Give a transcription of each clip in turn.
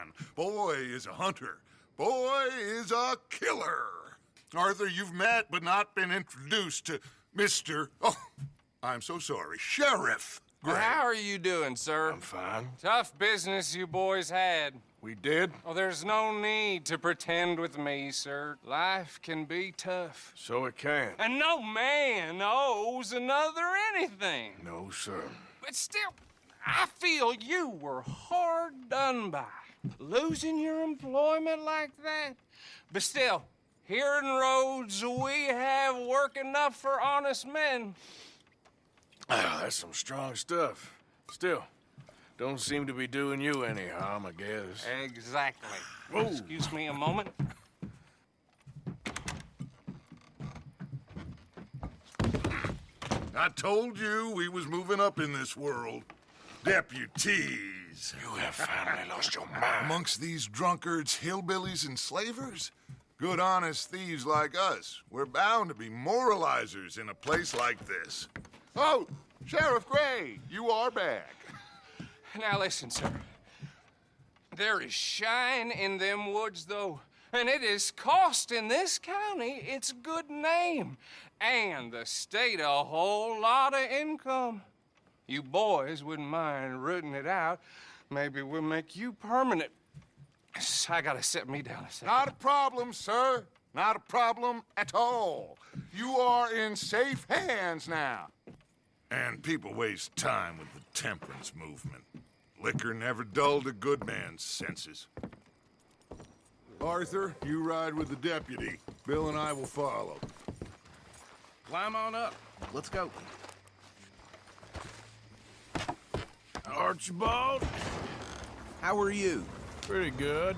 man. Boy is a hunter. Boy is a killer. Arthur, you've met but not been introduced to Mr. Oh, I'm so sorry. Sheriff Gray. How are you doing, sir? I'm fine. Tough business you boys had. We did? Oh, there's no need to pretend with me, sir. Life can be tough. So it can. And no man owes another anything. No, sir. But still, I feel you were hard done by. Losing your employment like that. But still, here in Rhodes, we have work enough for honest men. That's some strong stuff. Still, don't seem to be doing you any harm, I guess. Exactly. Whoa. Excuse me a moment. I told you we was moving up in this world. Deputies. You have finally lost your mind. Amongst these drunkards, hillbillies, and slavers? Good, honest thieves like us. We're bound to be moralizers in a place like this. Oh, Sheriff Gray, you are back. Now listen, sir. There is shine in them woods, though, and it is costing this county its good name and the state a whole lot of income. You boys wouldn't mind rooting it out. Maybe we'll make you permanent. I gotta sit me down a second. Not a problem, sir. Not a problem at all. You are in safe hands now. And people waste time with the temperance movement. Liquor never dulled a good man's senses. Arthur, you ride with the deputy. Bill and I will follow. Climb on up. Let's go. Archibald? How are you? Pretty good.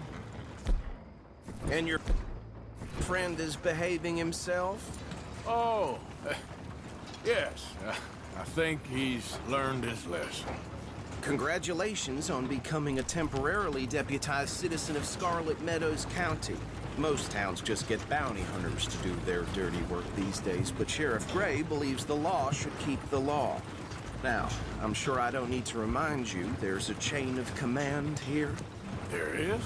And your friend is behaving himself? Oh, yes. I think he's learned his lesson. Congratulations on becoming a temporarily deputized citizen of Scarlet Meadows County. Most towns just get bounty hunters to do their dirty work these days, but Sheriff Gray believes the law should keep the law. Now, I'm sure I don't need to remind you there's a chain of command here. There is?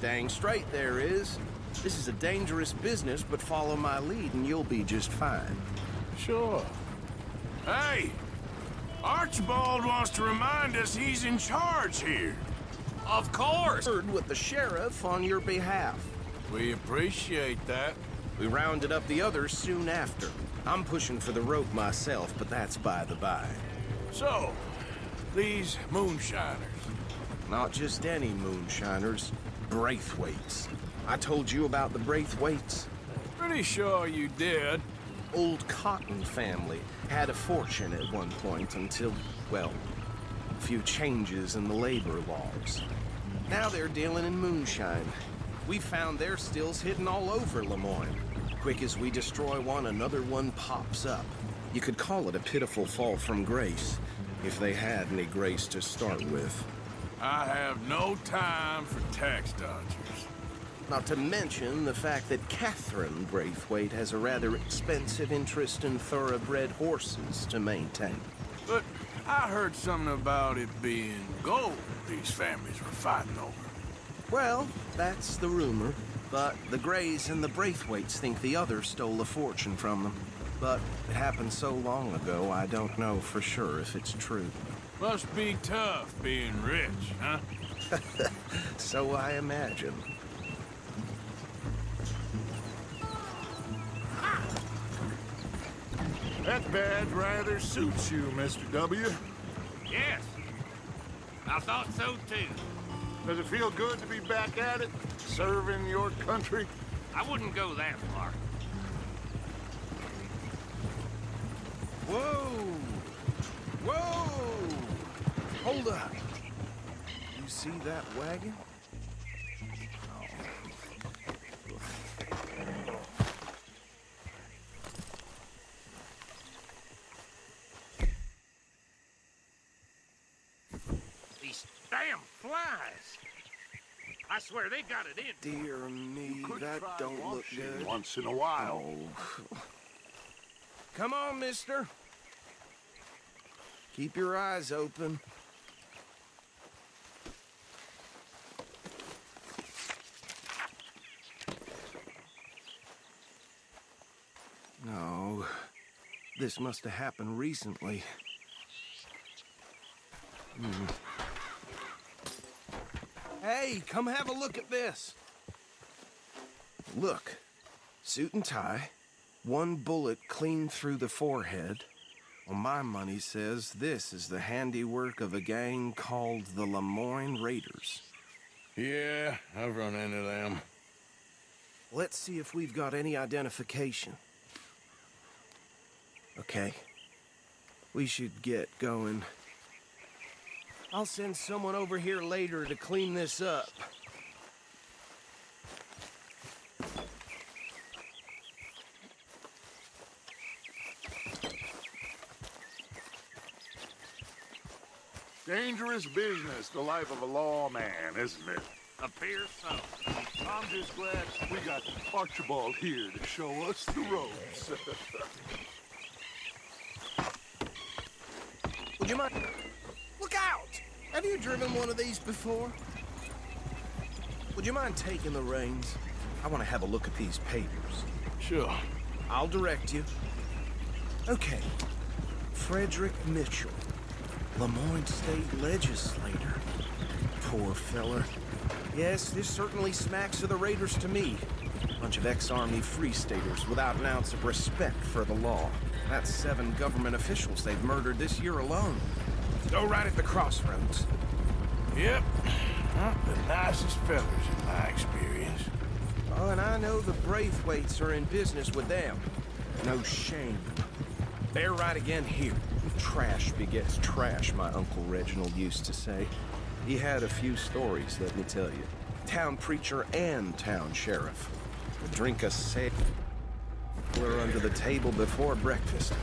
Dang straight there is. This is a dangerous business, but follow my lead and you'll be just fine. Sure. Hey! Archibald wants to remind us he's in charge here. Of course! Heard with the sheriff on your behalf. We appreciate that. We rounded up the others soon after. I'm pushing for the rope myself, but that's by the by. So, these moonshiners. Not just any moonshiners, Braithwaites. I told you about the Braithwaites. Pretty sure you did. Old Cotton family had a fortune at one point until, well, a few changes in the labor laws. Now they're dealing in moonshine. We found their stills hidden all over Lemoyne. Quick as we destroy one, another one pops up. You could call it a pitiful fall from grace, if they had any grace to start with. I have no time for tax dodgers. Not to mention the fact that Catherine Braithwaite has a rather expensive interest in thoroughbred horses to maintain. But I heard something about it being gold these families were fighting over. Well, that's the rumor. But the Grays and the Braithwaites think the others stole a fortune from them. But it happened so long ago, I don't know for sure if it's true. Must be tough being rich, huh? So I imagine. That badge rather suits you, Mr. W. Yes, I thought so too. Does it feel good to be back at it, serving your country? I wouldn't go that far. Whoa! Whoa! Hold up. You see that wagon? These damn flies. I swear they got it in. Dear me, Could that try don't look washing good. once in a while. Oh. Come on, mister. Keep your eyes open. This must have happened recently. Hey, come have a look at this. Look, suit and tie, one bullet clean through the forehead. Well, my money says this is the handiwork of a gang called the Lemoyne Raiders. Yeah, I've run into them. Let's see if we've got any identification. Okay. We should get going. I'll send someone over here later to clean this up. Dangerous business, the life of a lawman, isn't it? Appears so. I'm just glad we got Archibald here to show us the ropes. Would you mind? Look out! Have you driven one of these before? Would you mind taking the reins? I want to have a look at these papers. Sure. I'll direct you. Okay. Frederick Mitchell, Lemoyne State Legislator. Poor feller. Yes, this certainly smacks of the Raiders to me. Bunch of ex-Army Free Staters without an ounce of respect for the law. That's 7 government officials they've murdered this year alone. Go right at the crossroads. Yep. Not the nicest fellas in my experience. Oh, and I know the Braithwaites are in business with them. No shame. They're right again here. Trash begets trash, my Uncle Reginald used to say. He had a few stories, let me tell you. Town preacher and town sheriff. Would drink a sailor under the table before breakfast.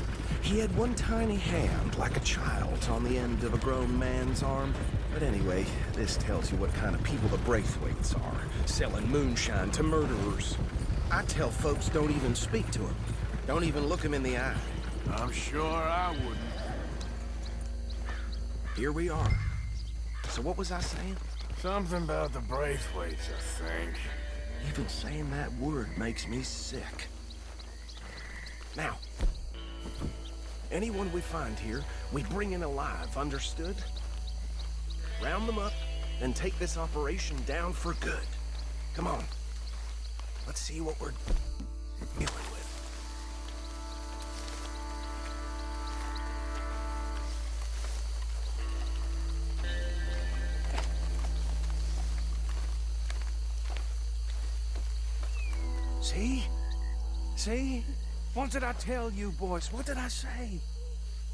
He had one tiny hand, like a child's, on the end of a grown man's arm. But anyway, this tells you what kind of people the Braithwaites are, selling moonshine to murderers. I tell folks don't even speak to them. Don't even look them in the eye. I'm sure I wouldn't. Here we are. So what was I saying? Something about the Braithwaites, I think. Even saying that word makes me sick. Now, anyone we find here, we bring in alive, understood? Round them up, and take this operation down for good. Come on. Let's see what we're dealing with. See? See? What did I tell you, boys? What did I say?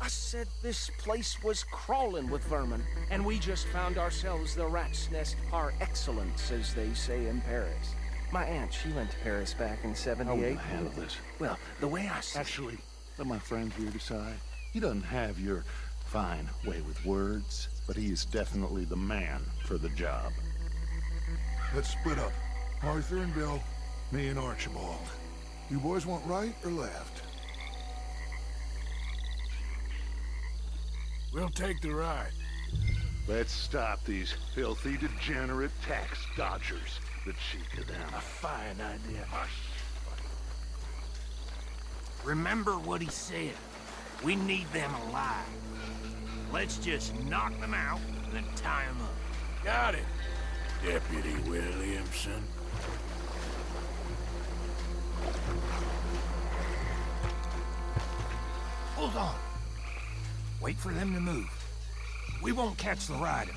I said this place was crawling with vermin, and we just found ourselves the rat's nest par excellence, as they say in Paris. My aunt, she went to Paris back in How '78. will I handle this? Well, the way I see Actually, let my friend here decide. He doesn't have your fine way with words, but he is definitely the man for the job. Let's split up. Arthur and Bill, me and Archibald. You boys want right or left? We'll take the ride. Let's stop these filthy, degenerate tax dodgers. The cheek of them. A fine idea. Remember what he said. We need them alive. Let's just knock them out, then tie them up. Got it, Deputy Williamson. Hold on. Wait for them to move. We won't catch the rider.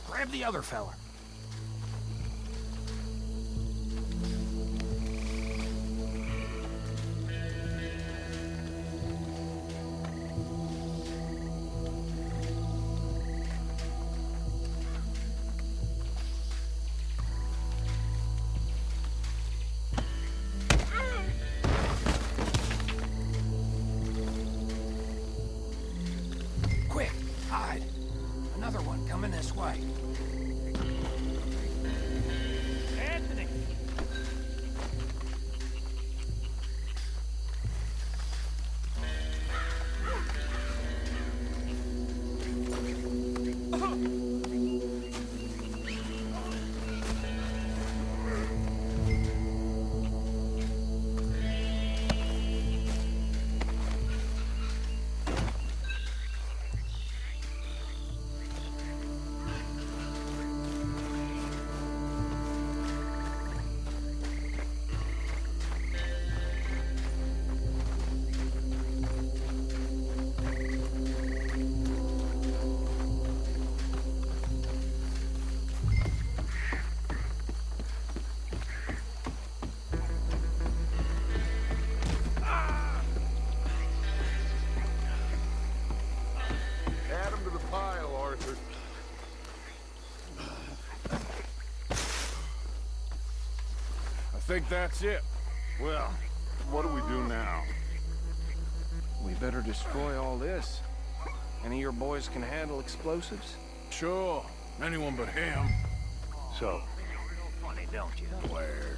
Grab the other fella. Quick, hide. Another one coming this way. think that's it. Well, what do we do now? We better destroy all this. Any of your boys can handle explosives? Sure. Anyone but him. So, Funny, don't you? Where?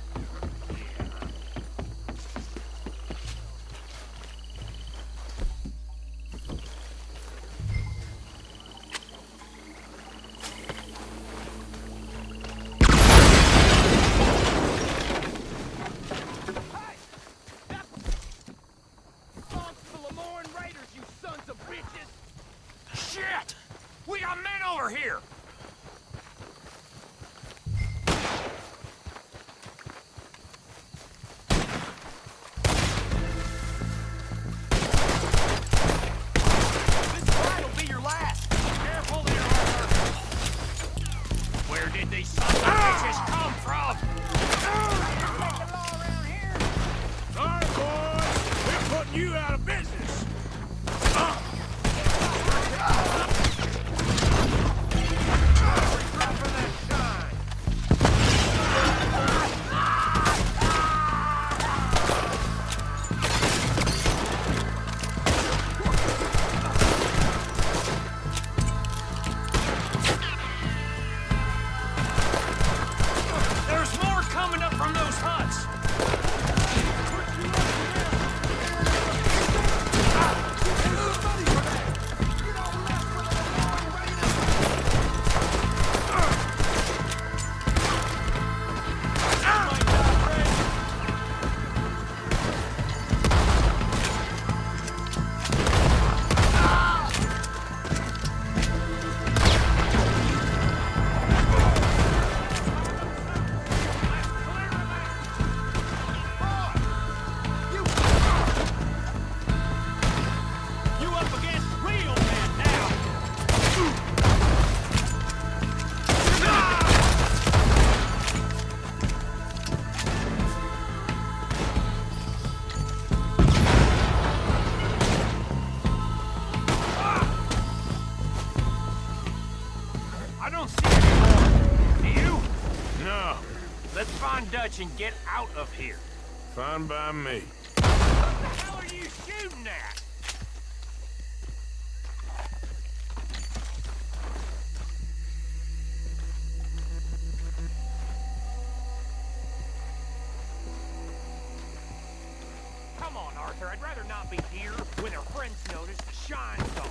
Shit! We got men over here! This fight will be your last! Careful there, Arthur! Where did these sons of bitches come from? Sorry, boys. We're putting you out of business. There's more coming up from those huts! You up against real men now! I don't see any more. Do you? No. Let's find Dutch and get out of here. Fine by me. What the hell are you shooting at? Come on, Arthur. I'd rather not be here when our friends notice the shine's on.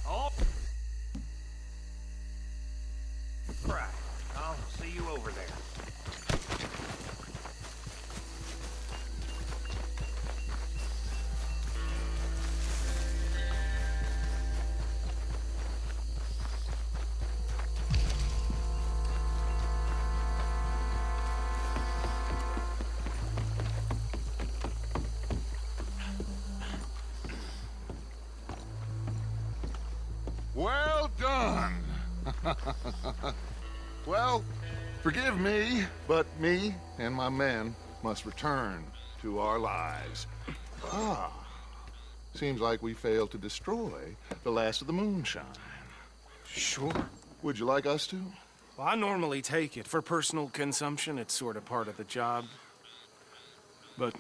Oh. Right. I'll see you over there. Well done. Well, forgive me, but me and my men must return to our lives. Ah, seems like we failed to destroy the last of the moonshine. Sure. Would you like us to? Well, I normally take it. For personal consumption, it's sort of part of the job. But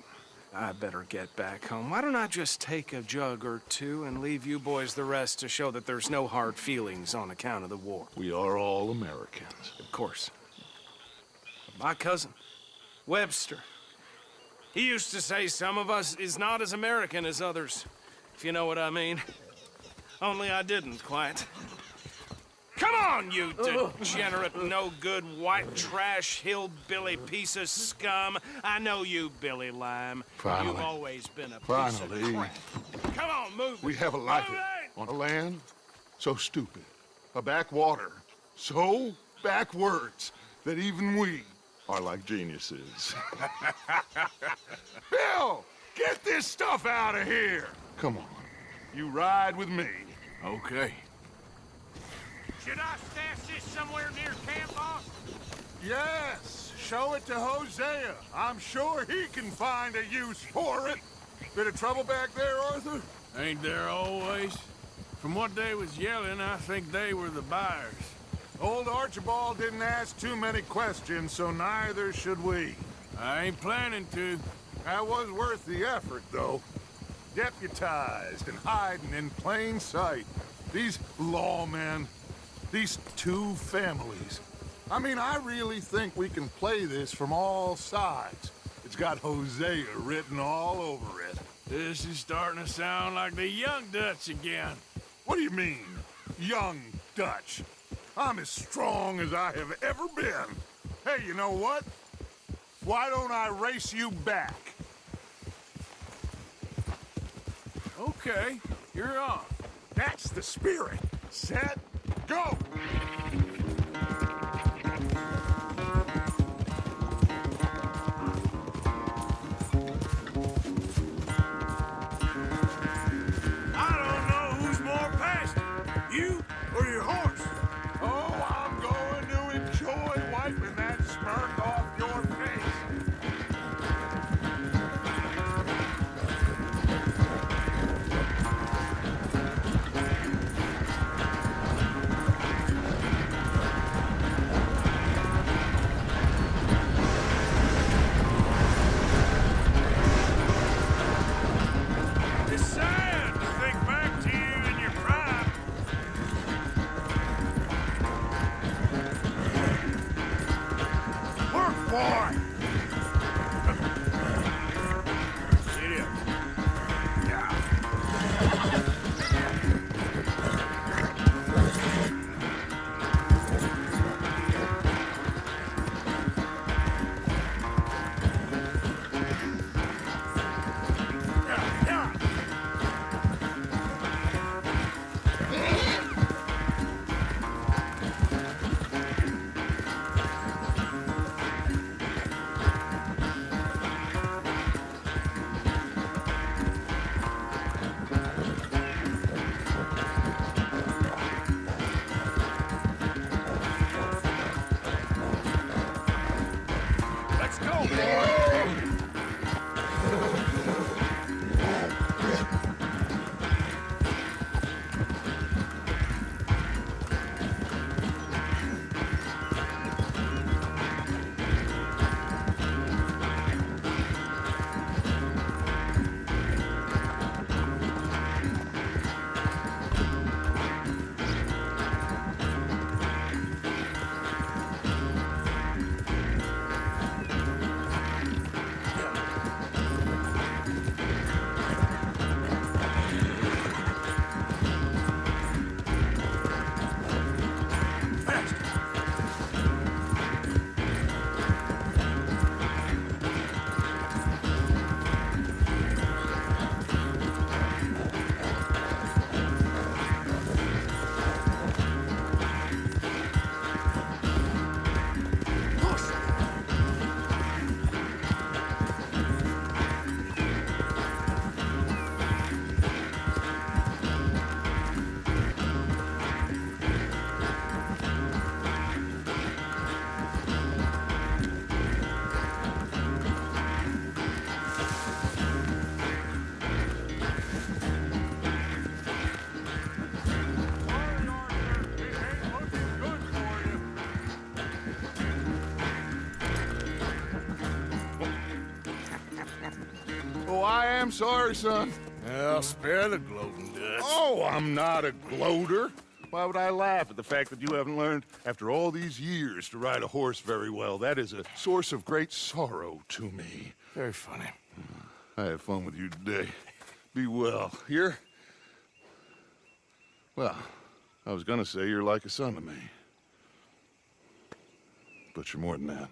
I better get back home. Why don't I just take a jug or two and leave you boys the rest to show that there's no hard feelings on account of the war? We are all Americans. Of course. My cousin, Webster, he used to say some of us is not as American as others, if you know what I mean. Only I didn't quite. Come on, you degenerate, no-good, white trash, hillbilly piece of scum. I know you, Billy Lime. Finally. You've always been a piece Finally. of crap. Come on, move We it. have a life Move it. on a land so stupid, a backwater so backwards that even we are like geniuses. Bill, get this stuff out of here. Come on, you ride with me. Okay. Should I stash this somewhere near camp, boss? Yes, show it to Hosea. I'm sure he can find a use for it. Bit of trouble back there, Arthur? Ain't there always? From what they was yelling, I think they were the buyers. Old Archibald didn't ask too many questions, so neither should we. I ain't planning to. That was worth the effort, though. Deputized and hiding in plain sight. These lawmen, these two families. I mean, I really think we can play this from all sides. It's got Hosea written all over it. This is starting to sound like the Young Dutch again. What do you mean, young Dutch? I'm as strong as I have ever been. Hey, you know what? Why don't I race you back? Okay, you're on. That's the spirit. Set, go! I don't know who's more passionate, you or your horse. Oh, I'm going to enjoy wiping that smirk off your face. It's sad to think back to you in your prime. Work, boy! Sit up. Let's go, boy! Oh, I am sorry, son. I'll spare the gloating Dutch. Oh, I'm not a gloater. Why would I laugh at the fact that you haven't learned, after all these years, to ride a horse very well? That is a source of great sorrow to me. Very funny. I had fun with you today. Be well. Here? Well, I was gonna say you're like a son to me. But you're more than that.